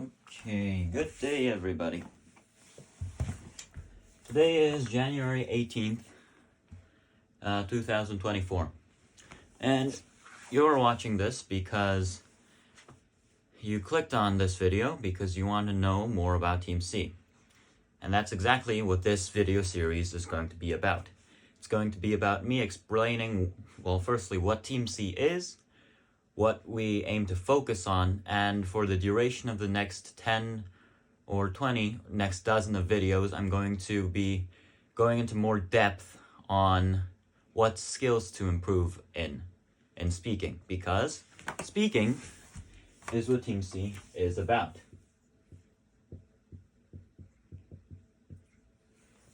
Okay, good day everybody. Today is January 18th, 2024. And you're watching this because you clicked on this video because you want to know more about Team C. And that's exactly what this video series is going to be about. It's going to be about me explaining, well, firstly, what Team C is, what we aim to focus on, and for the duration of the next 10 or 20, next dozen of videos, I'm going to be going into more depth on what skills to improve in speaking, because speaking is what Team C is about.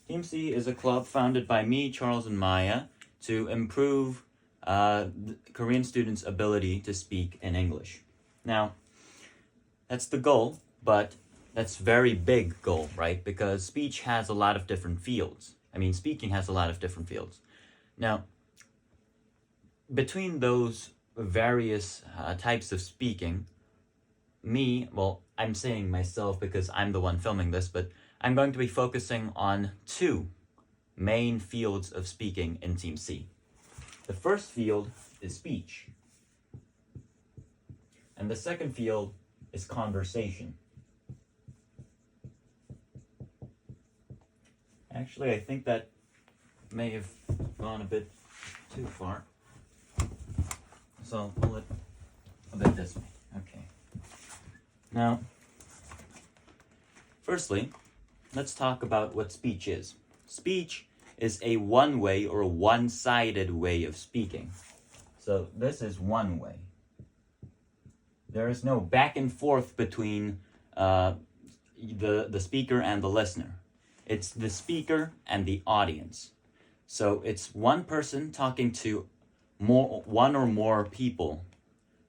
Team C is a club founded by me, Charles, and Maya to improve Korean students' ability to speak in English. Now, that's the goal, but that's very big goal, right? Because speech has a lot of different fields. Speaking has a lot of different fields. Now, between those various types of speaking, I'm saying myself because I'm the one filming this, but I'm going to be focusing on two main fields of speaking in Team C. The first field is speech, and the second field is conversation. Actually, I think that may have gone a bit too far, so I'll pull it a bit this way. Okay. Now, firstly, let's talk about what speech is. Speech is a one-way or a one-sided way of speaking. So this is one way. There is no back and forth between the speaker and the listener. It's the speaker and the audience. So it's one person talking to one or more people.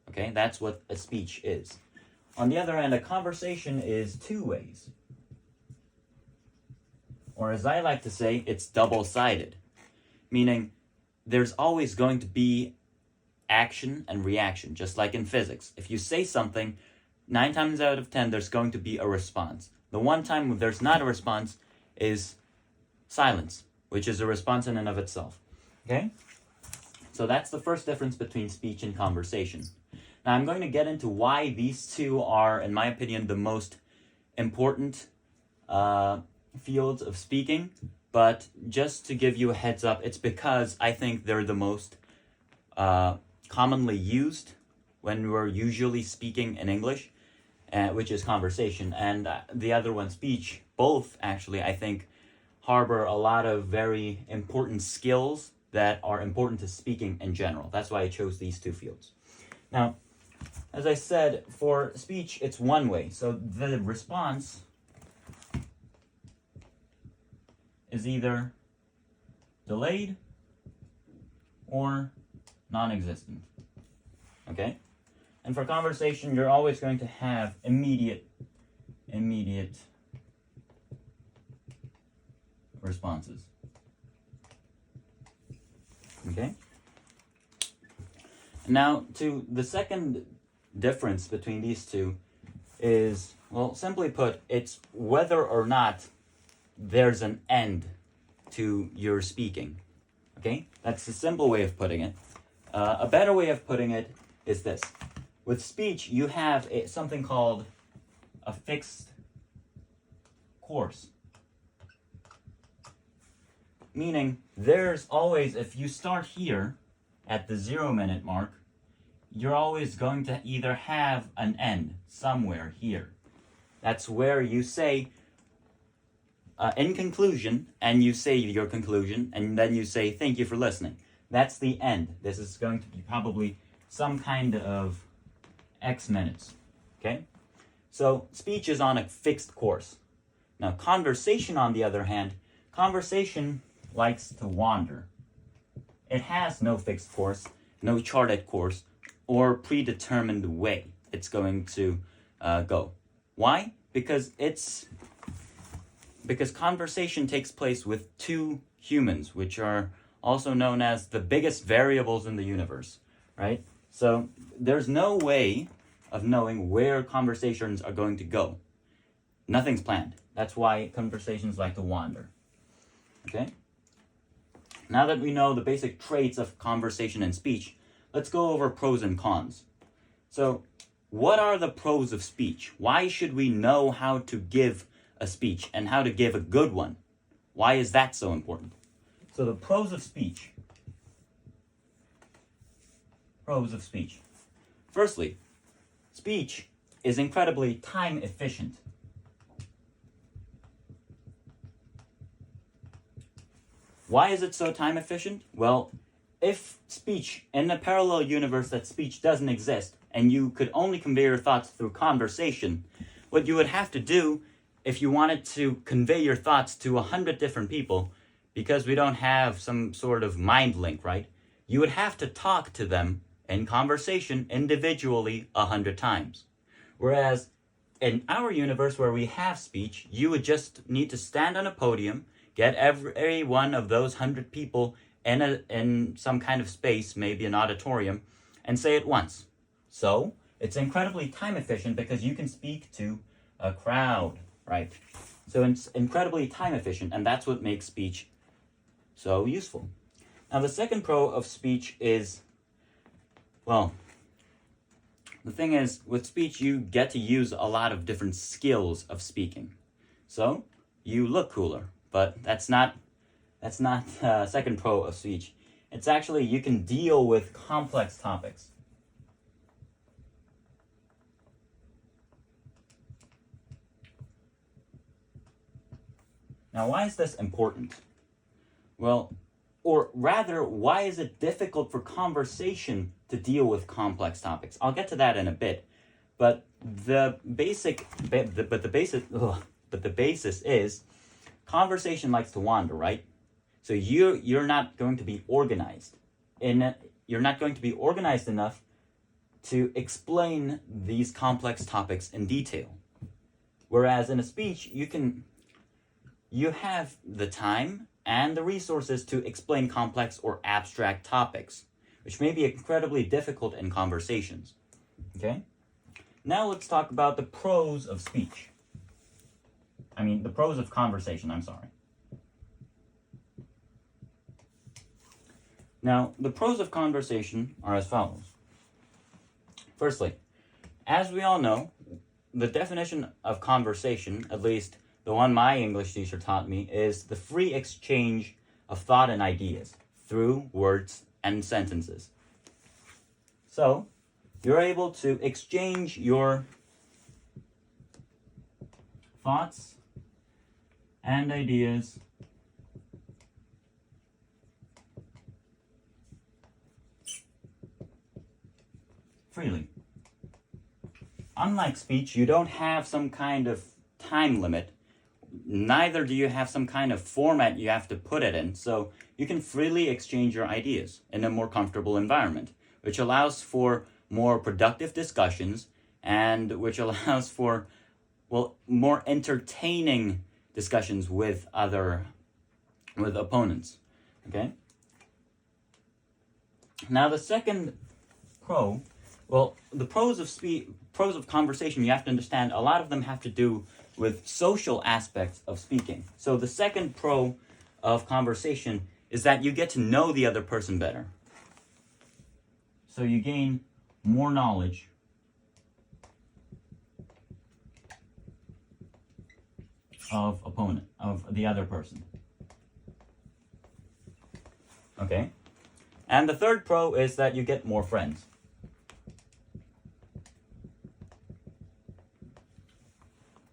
Okay, that's what a speech is. On the other hand, a conversation is two ways. Or as I like to say, it's double-sided. Meaning, there's always going to be action and reaction, just like in physics. If you say something, 9 times out of 10, there's going to be a response. The one time there's not a response is silence, which is a response in and of itself. Okay? So that's the first difference between speech and conversation. Now I'm going to get into why these two are, in my opinion, the most important fields of speaking, but just to give you a heads up, it's because I think they're the most commonly used when we're usually speaking in English, which is conversation, and the other one, speech. Both, actually, I think, harbor a lot of very important skills that are important to speaking in general. That's why I chose these two fields. Now, as I said, for speech, it's one way. So the response is either delayed or non-existent. Okay? And for conversation, you're always going to have immediate responses. Okay? Now, to the second difference between these two is, well, simply put, it's whether or not there's an end to your speaking. Okay? That's a simple way of putting it. A better way of putting it is this. With speech, you have something called a fixed course. Meaning, there's always, if you start here at the 0-minute mark, you're always going to either have an end somewhere here. That's where you say, in conclusion, and you say your conclusion, and then you say, thank you for listening. That's the end. This is going to be probably some kind of X minutes. Okay? So, speech is on a fixed course. Now, conversation, on the other hand, conversation likes to wander. It has no fixed course, no charted course, or predetermined way it's going to go. Why? Because conversation takes place with two humans, which are also known as the biggest variables in the universe, right? So there's no way of knowing where conversations are going to go. Nothing's planned. That's why conversations like to wander. Okay? Now that we know the basic traits of conversation and speech, let's go over pros and cons. So, what are the pros of speech? Why should we know how to give a speech and how to give a good one? Why is that so important? So the pros of speech. Pros of speech. Firstly, speech is incredibly time efficient. Why is it so time efficient? Well, if speech, in a parallel universe that speech doesn't exist, and you could only convey your thoughts through conversation, what you would have to do if you wanted to convey your thoughts to 100 different people, because we don't have some sort of mind link, right? You would have to talk to them in conversation individually 100 times. Whereas in our universe where we have speech, you would just need to stand on a podium, get every one of those 100 people in some kind of space, maybe an auditorium, and say it once. So it's incredibly time efficient because you can speak to a crowd, right? So it's incredibly time efficient, and that's what makes speech so useful. Now the second pro of speech is, well, the thing is, with speech you get to use a lot of different skills of speaking. So you look cooler, but that's not second pro of speech. It's actually you can deal with complex topics. Now, why is this important? Well, or rather, why is it difficult for conversation to deal with complex topics? I'll get to that in a bit, but the basis is conversation likes to wander, right? So you're not going to be organized. You're not going to be organized enough to explain these complex topics in detail. Whereas in a speech, you have the time and the resources to explain complex or abstract topics, which may be incredibly difficult in conversations. Okay? Now let's talk about the pros of speech. The pros of conversation, I'm sorry. Now, the pros of conversation are as follows. Firstly, as we all know, the definition of conversation, at least the one my English teacher taught me, is the free exchange of thought and ideas through words and sentences. So, you're able to exchange your thoughts and ideas freely. Unlike speech, you don't have some kind of time limit. Neither do you have some kind of format you have to put it in, so you can freely exchange your ideas in a more comfortable environment, which allows for more productive discussions and which allows for, more entertaining discussions with opponents. Okay? Now the second pro, the pros of conversation, you have to understand, a lot of them have to do with social aspects of speaking. So the second pro of conversation is that you get to know the other person better. So you gain more knowledge of the other person. Okay? And the third pro is that you get more friends.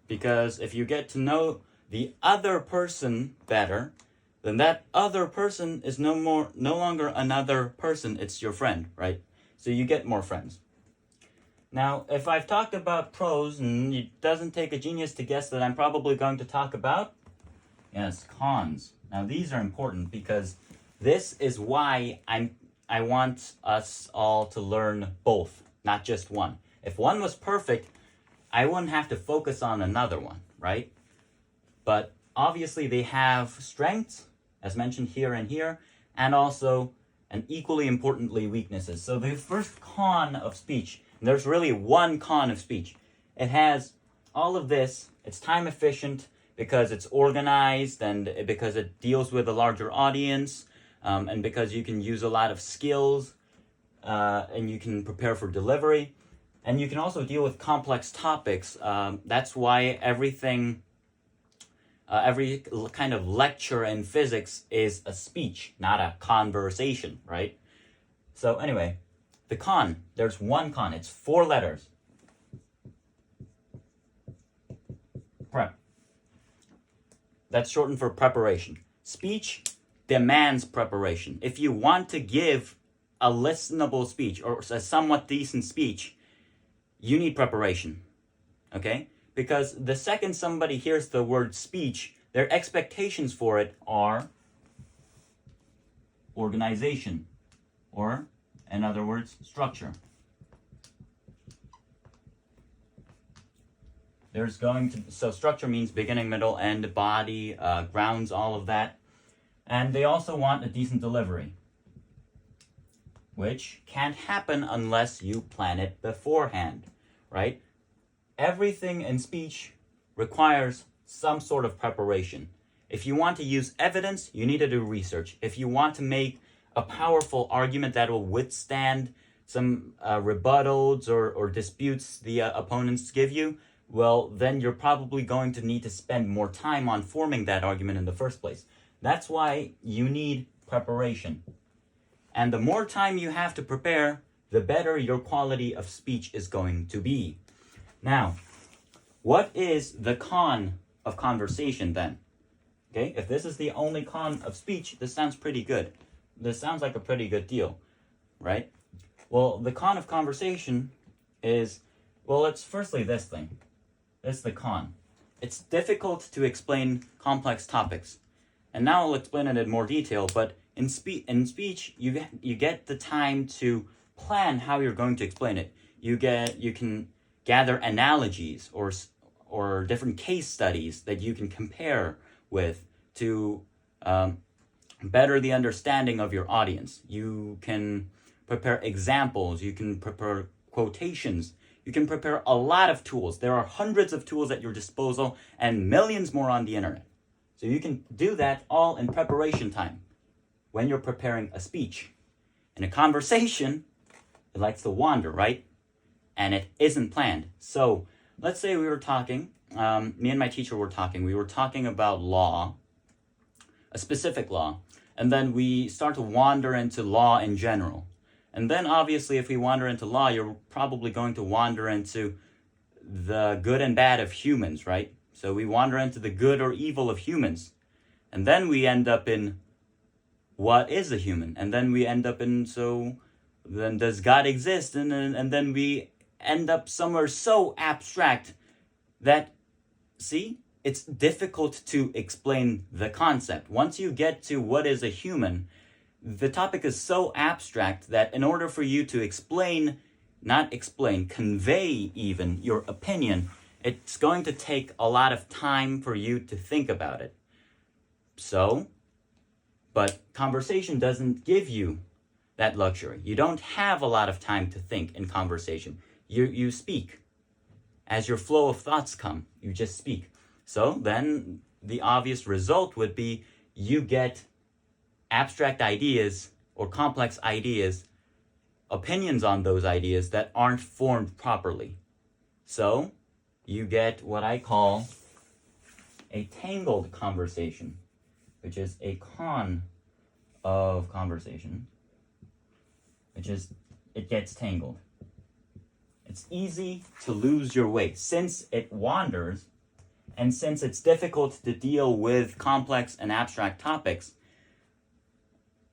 Because if you get to know the other person better, then that other person is no longer another person, it's your friend, right? So you get more friends. Now, if I've talked about pros, and it doesn't take a genius to guess that I'm probably going to talk about, cons. Now, these are important because this is why I want us all to learn both, not just one. If one was perfect, I wouldn't have to focus on another one, right? But obviously they have strengths, as mentioned here and here, and also, and equally importantly, weaknesses. So the first con of speech, And there's really one con of speech. It has all of this. It's time efficient because it's organized and because it deals with a larger audience, and because you can use a lot of skills, and you can prepare for delivery. And you can also deal with complex topics. That's why every kind of lecture in physics is a speech, not a conversation, right? So anyway, the con, there's one con. It's 4 letters. Prep. That's shortened for preparation. Speech demands preparation. If you want to give a listenable speech or a somewhat decent speech, you need preparation, okay? Because the second somebody hears the word speech, their expectations for it are organization, or in other words, structure. So structure means beginning, middle, end, body, grounds, all of that. And they also want a decent delivery, which can't happen unless you plan it beforehand, right? Everything in speech requires some sort of preparation. If you want to use evidence, you need to do research. If you want to make a powerful argument that will withstand some rebuttals or disputes the opponents give you, well, then you're probably going to need to spend more time on forming that argument in the first place. That's why you need preparation. And the more time you have to prepare, the better your quality of speech is going to be. Now, what is the con of conversation then? Okay, if this is the only con of speech, this sounds pretty good. This sounds like a pretty good deal, right? Well, the con of conversation is, well, it's firstly this thing. This is the con. It's difficult to explain complex topics. And now I'll explain it in more detail, but in speech, you get the time to plan how you're going to explain it. You can gather analogies or different case studies that you can compare with to better the understanding of your audience. You can prepare examples. You can prepare quotations. You can prepare a lot of tools. There are hundreds of tools at your disposal and millions more on the internet. So you can do that all in preparation time when you're preparing a speech. In a conversation, it likes to wander, right? And it isn't planned. So let's say we were talking, me and my teacher were talking. We were talking about law, a specific law. And then we start to wander into law in general. And then obviously if we wander into law, you're probably going to wander into the good and bad of humans, right? So we wander into the good or evil of humans. And then we end up in what is a human? And then we end up in, so then does God exist? And then we end up somewhere so abstract that, see, it's difficult to explain the concept. Once you get to what is a human, the topic is so abstract that in order for you to convey even your opinion, it's going to take a lot of time for you to think about it. So, but conversation doesn't give you that luxury. You don't have a lot of time to think in conversation. You speak. As your flow of thoughts come, you just speak. So then the obvious result would be you get abstract ideas or complex ideas, opinions on those ideas that aren't formed properly. So you get what I call a tangled conversation, which is a con of conversation, which is it gets tangled. It's easy to lose your way since it wanders, and since it's difficult to deal with complex and abstract topics.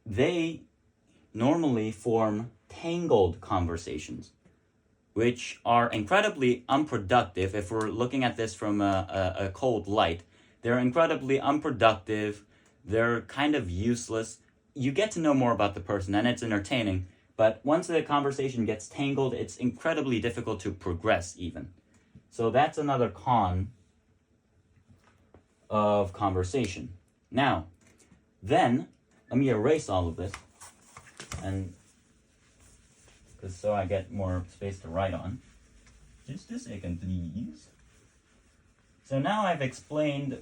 They normally form tangled conversations, which are incredibly unproductive. If we're looking at this from a cold light, they're incredibly unproductive. They're kind of useless. You get to know more about the person and it's entertaining, but once the conversation gets tangled, it's incredibly difficult to progress even. So that's another con of conversation. Now, then, let me erase all of this and because so I get more space to write on. Just a second, please. So now I've explained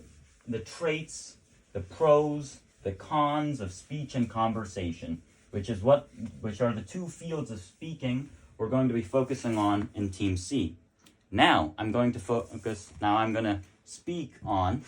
the traits, the pros, the cons of speech and conversation, which are the two fields of speaking we're going to be focusing on in Team C. Now I'm going to speak on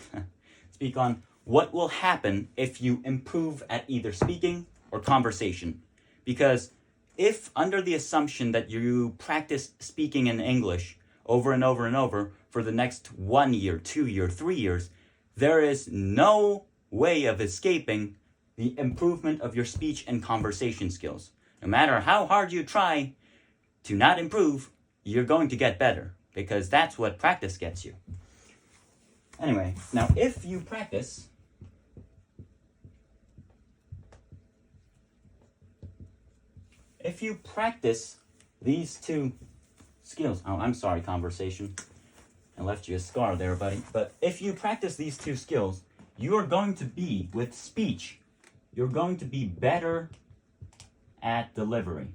what will happen if you improve at either speaking or conversation. Because if, under the assumption that you practice speaking in English over and over and over for the next 1 year, 2 years, 3 years, there is no way of escaping the improvement of your speech and conversation skills. No matter how hard you try to not improve, you're going to get better, because that's what practice gets you. Anyway, now if you practice these two skills, oh, I'm sorry, conversation, I left you a scar there, buddy, but if you practice these two skills, you are going to be, with speech, you're going to be better at delivery.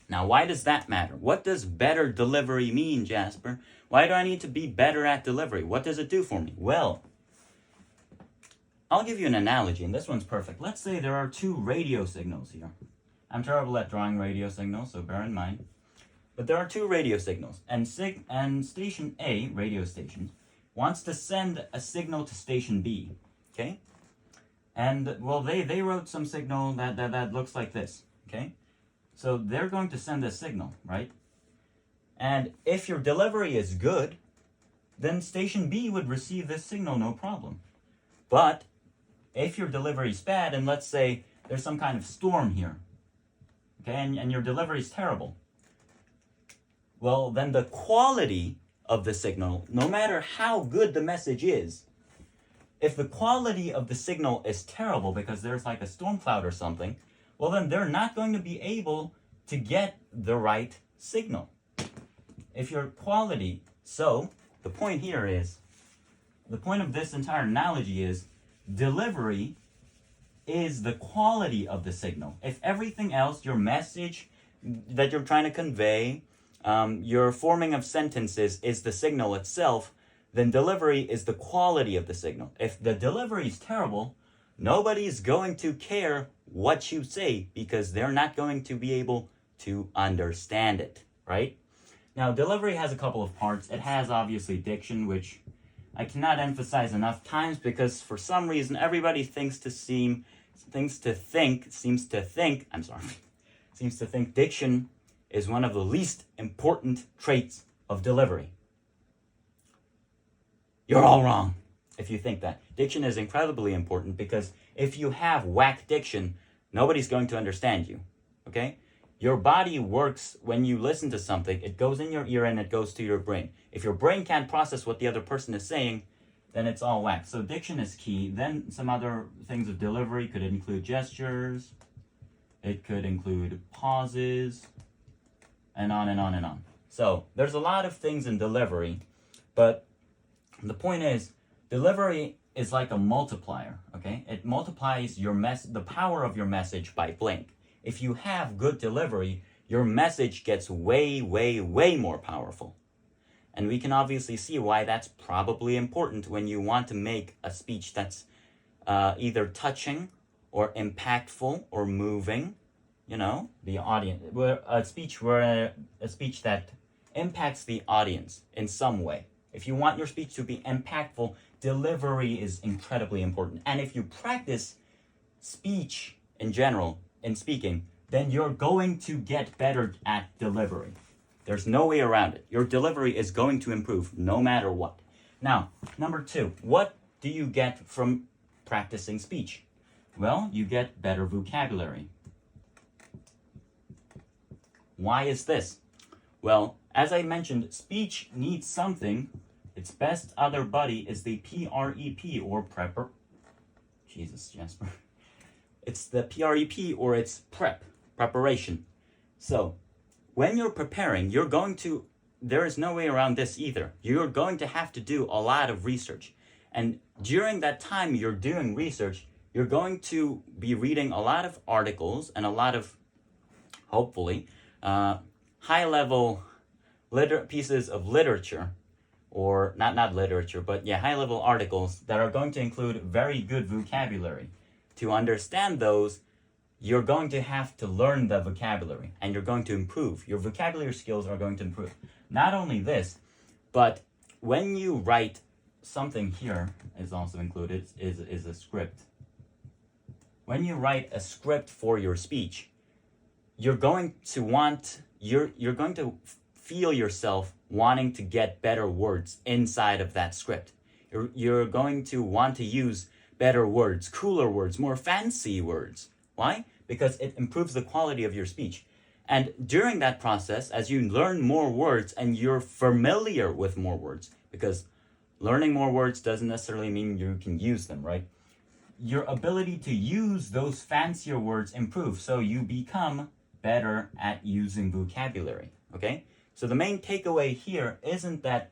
Now, why does that matter? What does better delivery mean, Jasper? Why do I need to be better at delivery? What does it do for me? Well, I'll give you an analogy, and this one's perfect. Let's say there are two radio signals here. I'm terrible at drawing radio signals, so bear in mind. But there are two radio signals, and station A, radio station, wants to send a signal to station B, okay? And, well, they wrote some signal that looks like this, okay? So they're going to send a signal, right? And if your delivery is good, then station B would receive this signal no problem. But if your delivery is bad, and let's say there's some kind of storm here, okay, and your delivery is terrible, well, then the quality of the signal, no matter how good the message is, if the quality of the signal is terrible because there's like a storm cloud or something, well, then they're not going to be able to get the right signal. If your quality, so the point here is, the point of this entire analogy is, delivery is the quality of the signal. If everything else, your message that you're trying to convey, your forming of sentences is the signal itself, then delivery is the quality of the signal. If the delivery is terrible, nobody's going to care what you say because they're not going to be able to understand it, right? Now, delivery has a couple of parts. It has, obviously, diction, which I cannot emphasize enough times because for some reason everybody seems to think diction is one of the least important traits of delivery. You're all wrong if you think that. Diction is incredibly important because if you have whack diction, nobody's going to understand you, okay? Your body works when you listen to something. It goes in your ear and it goes to your brain. If your brain can't process what the other person is saying, then it's all whack. So diction is key. Then some other things of delivery could include gestures. It could include pauses, and on and on and on. So there's a lot of things in delivery, but the point is, delivery is like a multiplier, okay? It multiplies the power of your message by blank. If you have good delivery, your message gets way, way, way more powerful. And we can obviously see why that's probably important when you want to make a speech that's either touching or impactful or moving, you know, the audience. A speech that impacts the audience in some way. If you want your speech to be impactful, delivery is incredibly important. And if you practice speech in general, in speaking, then you're going to get better at delivery. There's no way around it. Your delivery is going to improve no matter what. Now, number 2, what do you get from practicing speech? Well, you get better vocabulary. Why is this? Well, as I mentioned, speech needs something. Its best other buddy is the PREP, or prepper. Jesus, Jasper. It's the PREP, or it's preparation. So, when you're preparing, there is no way around this either. You're going to have to do a lot of research. And during that time you're doing research, you're going to be reading a lot of articles and a lot of, hopefully, high-level pieces of literature, or not literature, but yeah, high-level articles that are going to include very good vocabulary. To understand those, you're going to have to learn the vocabulary, and you're going to improve. Your vocabulary skills are going to improve. Not only this, but when you write something, here is also included, is a script. When you write a script for your speech, you're going to feel yourself wanting to get better words inside of that script. You're going to want to use better words, cooler words, more fancy words. Why? Because it improves the quality of your speech. And during that process, as you learn more words and you're familiar with more words, because learning more words doesn't necessarily mean you can use them, right? Your ability to use those fancier words improves, so you become better at using vocabulary, okay? So the main takeaway here isn't that,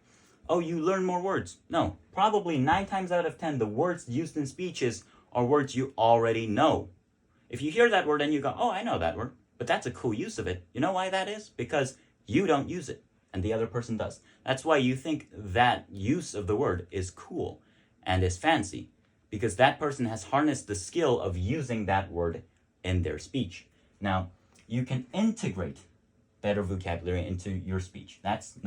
oh, you learn more words. No, probably 9 times out of 10, the words used in speeches are words you already know. If you hear that word and you go, oh, I know that word, but that's a cool use of it. You know why that is? Because you don't use it, and the other person does. That's why you think that use of the word is cool and is fancy, because that person has harnessed the skill of using that word in their speech. Now, you can integrate better vocabulary into your speech. That's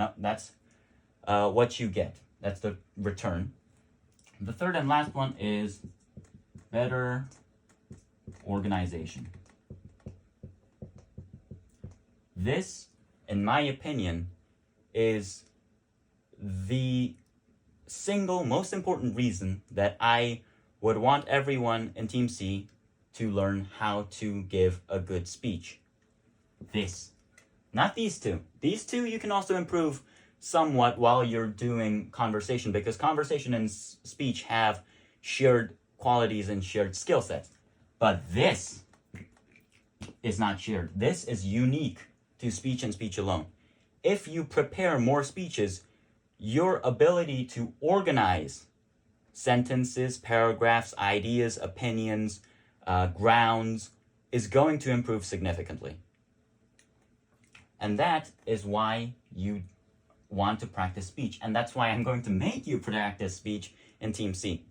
what you get. That's the return. The third and last one is better organization. This, in my opinion, is the single most important reason that I would want everyone in Team C to learn how to give a good speech. This. Not these two. These two you can also improve somewhat while you're doing conversation, because conversation and speech have shared qualities and shared skill sets. But this is not shared. This is unique to speech and speech alone. If you prepare more speeches, your ability to organize sentences, paragraphs, ideas, opinions, grounds is going to improve significantly. And that is why you want to practice speech. And that's why I'm going to make you practice speech in Team C.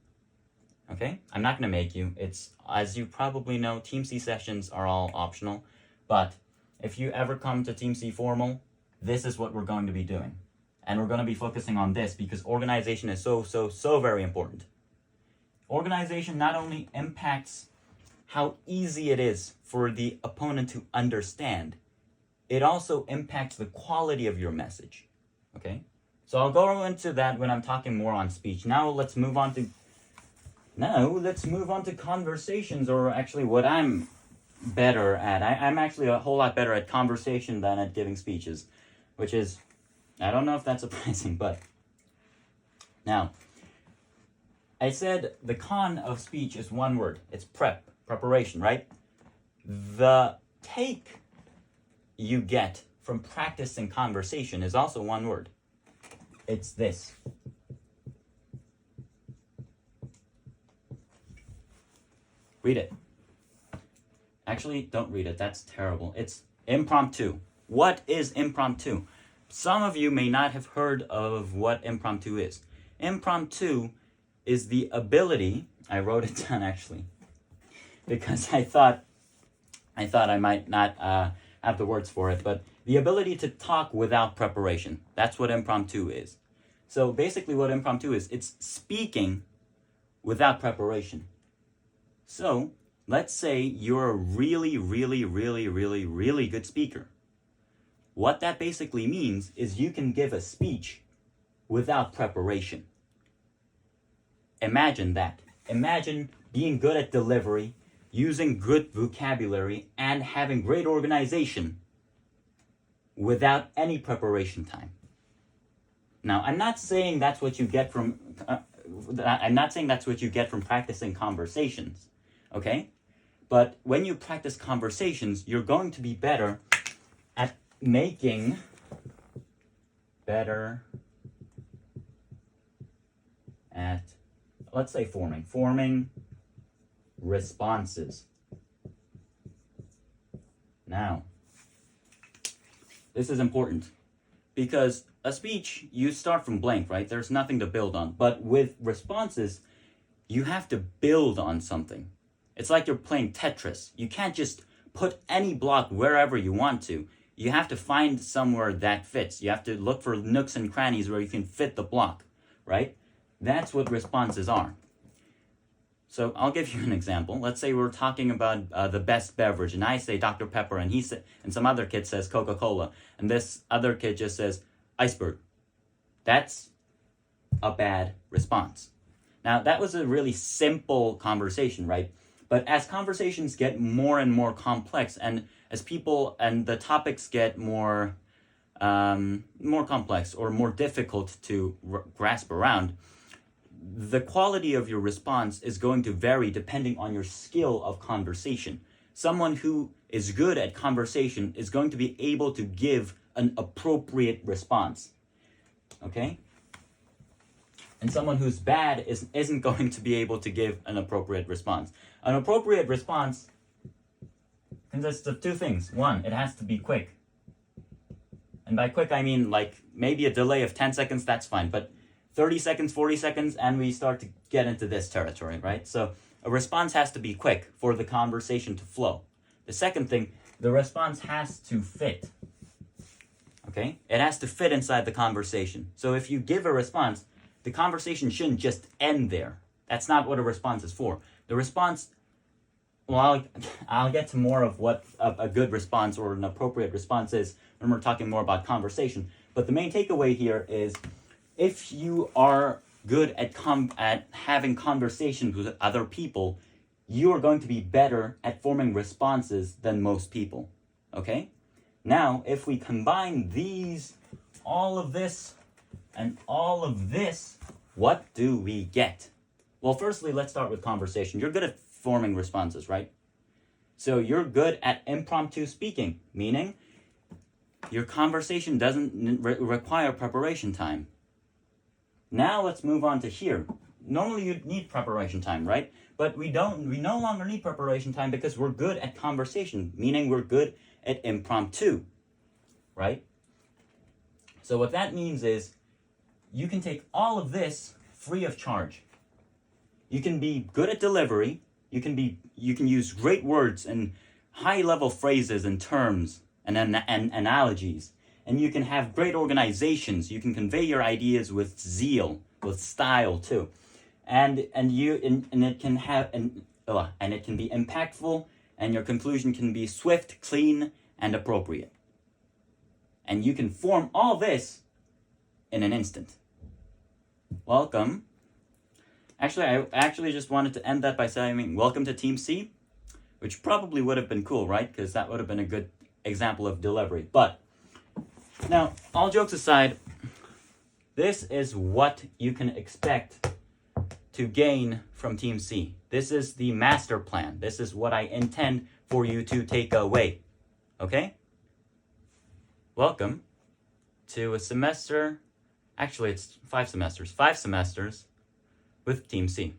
Okay? I'm not going to make you. It's, as you probably know, Team C sessions are all optional. But if you ever come to Team C formal, this is what we're going to be doing. And we're going to be focusing on this because organization is so very important. Organization not only impacts how easy it is for the opponent to understand, it also impacts the quality of your message. Okay? So I'll go into that when I'm talking more on speech. Now let's move on to conversations, or actually what I'm better at. I'm actually a whole lot better at conversation than at giving speeches, which is, I don't know if that's surprising, but now, I said the con of speech is one word. It's preparation, right? The take you get from practicing conversation is also one word. It's this. Read it. Actually, don't read it. That's terrible. It's impromptu. What is impromptu? Some of you may not have heard of what impromptu is. Impromptu is the ability, I wrote it down actually, because I thought I might not have the words for it, but the ability to talk without preparation. That's what impromptu is. So basically what impromptu is, it's speaking without preparation. So let's say you're a really good speaker. What that basically means is you can give a speech without preparation. Imagine that. Imagine being good at delivery, using good vocabulary, and having great organization without any preparation time. Now, I'm not saying that's what you get from practicing conversations, okay? But when you practice conversations, you're going to be better at making better at, let's say, forming responses. Now, this is important because a speech, you start from blank, right? There's nothing to build on. But with responses, you have to build on something. It's like you're playing Tetris. You can't just put any block wherever you want to. You have to find somewhere that fits. You have to look for nooks and crannies where you can fit the block, right? That's what responses are. So I'll give you an example. Let's say we're talking about the best beverage, and I say Dr. Pepper, and and some other kid says Coca-Cola, and this other kid just says iceberg. That's a bad response. Now, that was a really simple conversation, right? But as conversations get more and more complex, and as people and the topics get more complex or more difficult to grasp around, the quality of your response is going to vary depending on your skill of conversation. Someone who is good at conversation is going to be able to give an appropriate response. Okay? And someone who's bad isn't going to be able to give an appropriate response. An appropriate response consists of two things. One, it has to be quick. And by quick, I mean like maybe a delay of 10 seconds, that's fine. But 30 seconds, 40 seconds, and we start to get into this territory, right? So a response has to be quick for the conversation to flow. The second thing, the response has to fit. Okay? It has to fit inside the conversation. So if you give a response, the conversation shouldn't just end there. That's not what a response is for. The response, well, I'll get to more of what a good response or an appropriate response is when we're talking more about conversation. But the main takeaway here is if you are good at having conversations with other people, you are going to be better at forming responses than most people. Okay? Now, if we combine all of this, and all of this, what do we get? Well, firstly, let's start with conversation. You're good at forming responses, right? So you're good at impromptu speaking, meaning your conversation doesn't require preparation time. Now let's move on to here. Normally you'd need preparation time, right? But we no longer need preparation time because we're good at conversation, meaning we're good at impromptu, right? So what that means is you can take all of this free of charge. You can be good at delivery. You can use great words and high-level phrases and terms and analogies. And you can have great organizations. You can convey your ideas with zeal, with style too, and it can be impactful, and your conclusion can be swift, clean, and appropriate. And you can form all this in an instant. Welcome. Actually, I actually just wanted to end that by saying welcome to Team C, which probably would have been cool, right? Because that would have been a good example of delivery. But now, all jokes aside, this is what you can expect to gain from Team C. This is the master plan. This is what I intend for you to take away. Okay? Welcome to a semester. Actually, it's 5 semesters. 5 semesters with Team C.